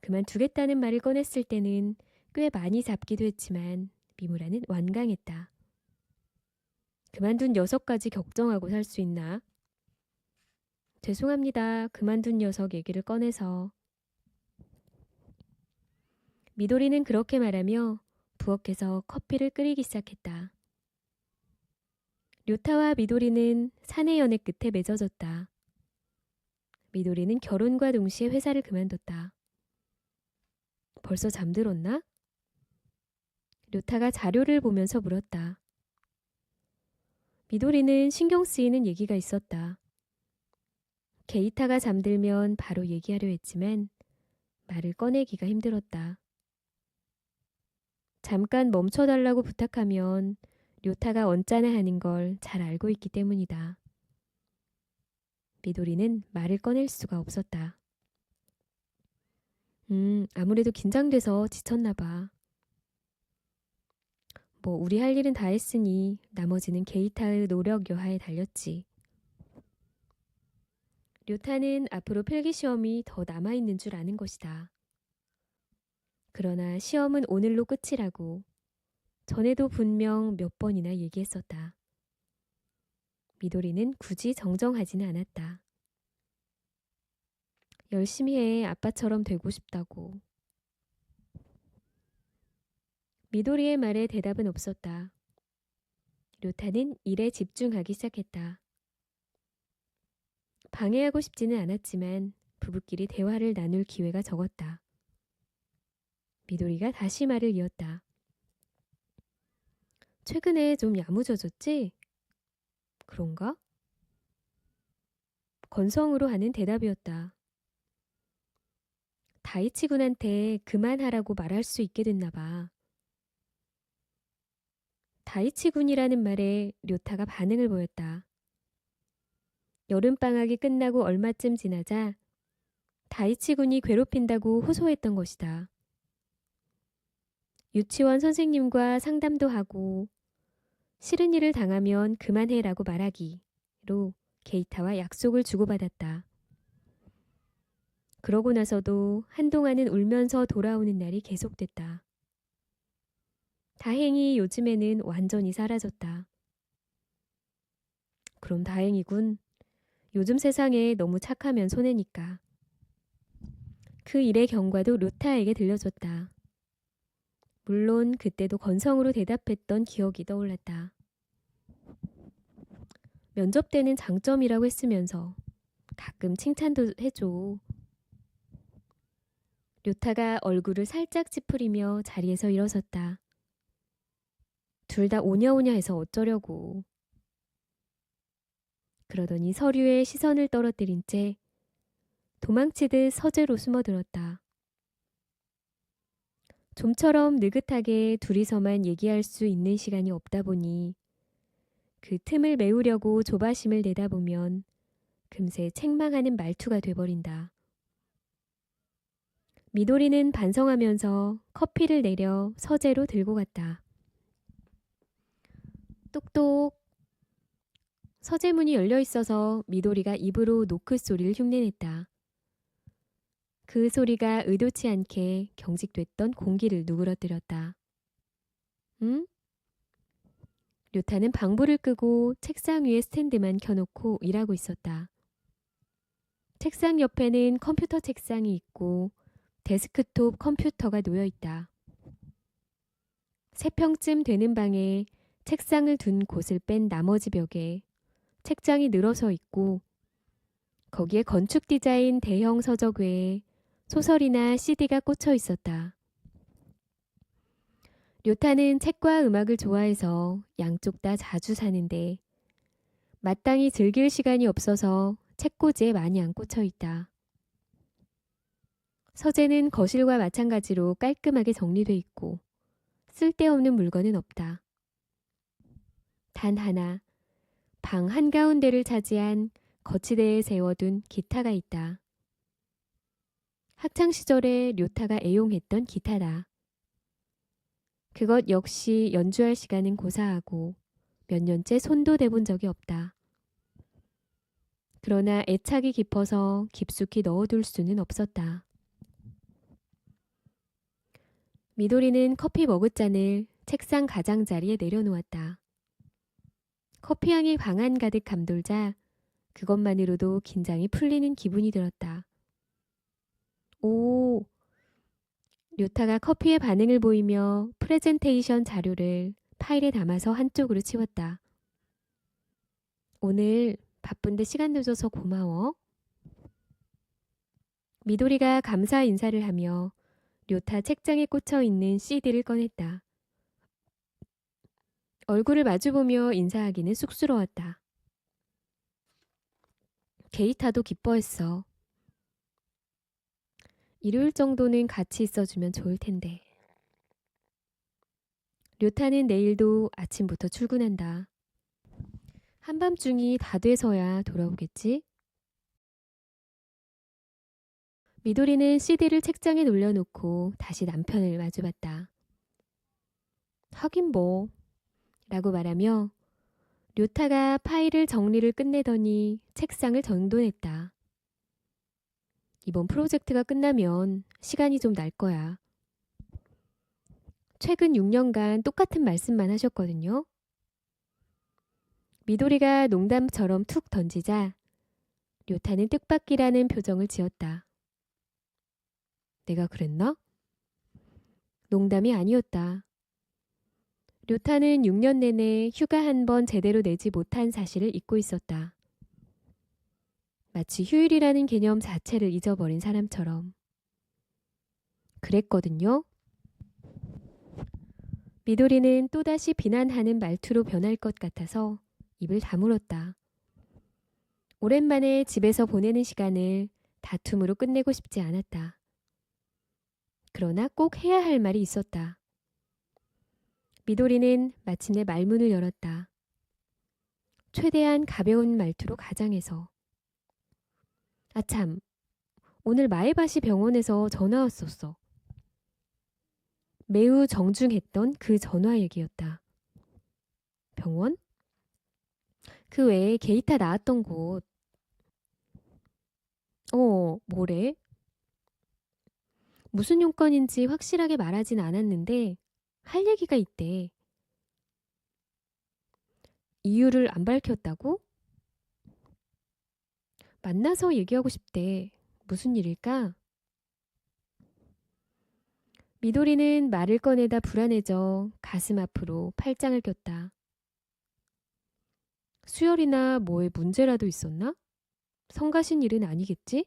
그만두겠다는 말을 꺼냈을 때는 꽤 많이 잡기도 했지만 미무라는 완강했다. 그만둔 녀석까지 걱정하고 살 수 있나? 죄송합니다. 그만둔 녀석 얘기를 꺼내서. 미도리는 그렇게 말하며 부엌에서 커피를 끓이기 시작했다. 료타와 미도리는 사내 연애 끝에 맺어졌다. 미도리는 결혼과 동시에 회사를 그만뒀다. 벌써 잠들었나? 료타가 자료를 보면서 물었다. 미도리는 신경 쓰이는 얘기가 있었다. 게이타가 잠들면 바로 얘기하려 했지만 말을 꺼내기가 힘들었다. 잠깐 멈춰달라고 부탁하면 료타가 언짢아 하는 걸 잘 알고 있기 때문이다. 미도리는 말을 꺼낼 수가 없었다. 아무래도 긴장돼서 지쳤나 봐. 뭐 우리 할 일은 다 했으니 나머지는 게이타의 노력 여하에 달렸지. 료타는 앞으로 필기시험이 더 남아있는 줄 아는 것이다. 그러나 시험은 오늘로 끝이라고 전에도 분명 몇 번이나 얘기했었다. 미도리는 굳이 정정하지는 않았다. 열심히 해. 아빠처럼 되고 싶다고. 미도리의 말에 대답은 없었다. 료타는 일에 집중하기 시작했다. 방해하고 싶지는 않았지만 부부끼리 대화를 나눌 기회가 적었다. 미도리가 다시 말을 이었다. 최근에 좀 야무져졌지? 그런가? 건성으로 하는 대답이었다. 다이치 군한테 그만하라고 말할 수 있게 됐나 봐. 다이치 군이라는 말에 료타가 반응을 보였다. 여름방학이 끝나고 얼마쯤 지나자 다이치 군이 괴롭힌다고 호소했던 것이다. 유치원 선생님과 상담도 하고 싫은 일을 당하면 그만해라고 말하기로 게이타와 약속을 주고받았다. 그러고 나서도 한동안은 울면서 돌아오는 날이 계속됐다. 다행히 요즘에는 완전히 사라졌다. 그럼 다행이군. 요즘 세상에 너무 착하면 손해니까. 그 일의 경과도 료타에게 들려줬다. 물론 그때도 건성으로 대답했던 기억이 떠올랐다. 면접 때는 장점이라고 했으면서 가끔 칭찬도 해줘. 료타가 얼굴을 살짝 찌푸리며 자리에서 일어섰다. 둘 다 오냐오냐 해서 어쩌려고. 그러더니 서류에 시선을 떨어뜨린 채 도망치듯 서재로 숨어들었다. 좀처럼 느긋하게 둘이서만 얘기할 수 있는 시간이 없다 보니 그 틈을 메우려고 조바심을 내다보면 금세 책망하는 말투가 돼버린다. 미도리는 반성하면서 커피를 내려 서재로 들고 갔다. 똑똑. 서재문이 열려 있어서 미도리가 입으로 노크 소리를 흉내냈다. 그 소리가 의도치 않게 경직됐던 공기를 누그러뜨렸다. 응? 료타는 방불을 끄고 책상 위에 스탠드만 켜놓고 일하고 있었다. 책상 옆에는 컴퓨터 책상이 있고 데스크톱 컴퓨터가 놓여 있다. 3평쯤 되는 방에 책상을 둔 곳을 뺀 나머지 벽에 책장이 늘어서 있고 거기에 건축 디자인 대형 서적 외에 소설이나 CD가 꽂혀 있었다. 료타는 책과 음악을 좋아해서 양쪽 다 자주 사는데 마땅히 즐길 시간이 없어서 책꽂이에 많이 안 꽂혀 있다. 서재는 거실과 마찬가지로 깔끔하게 정리돼 있고 쓸데없는 물건은 없다. 단 하나, 방 한가운데를 차지한 거치대에 세워둔 기타가 있다. 학창시절에 료타가 애용했던 기타다. 그것 역시 연주할 시간은 고사하고 몇 년째 손도 대본 적이 없다. 그러나 애착이 깊어서 깊숙이 넣어둘 수는 없었다. 미도리는 커피 머그잔을 책상 가장자리에 내려놓았다. 커피향이 방 안 가득 감돌자 그것만으로도 긴장이 풀리는 기분이 들었다. 오! 료타가 커피의 반응을 보이며 프레젠테이션 자료를 파일에 담아서 한쪽으로 치웠다. 오늘 바쁜데 시간 내줘서 고마워. 미도리가 감사 인사를 하며 료타 책장에 꽂혀 있는 CD를 꺼냈다. 얼굴을 마주보며 인사하기는 쑥스러웠다. 게이타도 기뻐했어. 일요일 정도는 같이 있어주면 좋을 텐데. 료타는 내일도 아침부터 출근한다. 한밤중이 다 돼서야 돌아오겠지? 미도리는 CD를 책장에 놀려놓고 다시 남편을 마주봤다. 하긴 뭐 라고 말하며 료타가 파일을 정리를 끝내더니 책상을 정돈했다. 이번 프로젝트가 끝나면 시간이 좀 날 거야. 최근 6년간 똑같은 말씀만 하셨거든요. 미도리가 농담처럼 툭 던지자 료타는 뜻밖이라는 표정을 지었다. 내가 그랬나? 농담이 아니었다. 료타는 6년 내내 휴가 한 번 제대로 내지 못한 사실을 잊고 있었다. 마치 휴일이라는 개념 자체를 잊어버린 사람처럼. 그랬거든요. 미도리는 또다시 비난하는 말투로 변할 것 같아서 입을 다물었다. 오랜만에 집에서 보내는 시간을 다툼으로 끝내고 싶지 않았다. 그러나 꼭 해야 할 말이 있었다. 미도리는 마침내 말문을 열었다. 최대한 가벼운 말투로 가장해서. 아참, 오늘 마에바시 병원에서 전화 왔었어. 매우 정중했던 그 전화 얘기였다. 병원? 그 외에 게이타 나왔던 곳. 뭐래? 무슨 용건인지 확실하게 말하진 않았는데 할 얘기가 있대. 이유를 안 밝혔다고? 만나서 얘기하고 싶대. 무슨 일일까? 미도리는 말을 꺼내다 불안해져 가슴 앞으로 팔짱을 꼈다. 수혈이나 뭐에 문제라도 있었나? 성가신 일은 아니겠지?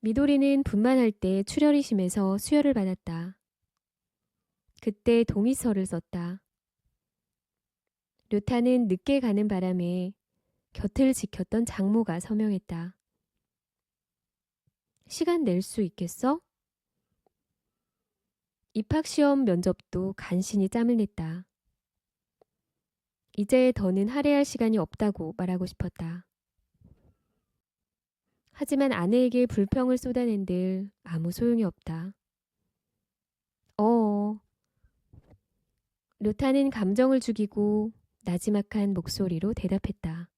미도리는 분만할 때 출혈이 심해서 수혈을 받았다. 그때 동의서를 썼다. 류타는 늦게 가는 바람에 곁을 지켰던 장모가 서명했다. 시간 낼 수 있겠어? 입학시험 면접도 간신히 짬을 냈다. 이제 더는 할애할 시간이 없다고 말하고 싶었다. 하지만 아내에게 불평을 쏟아낸들 아무 소용이 없다. 류타는 감정을 죽이고 나지막한 목소리로 대답했다.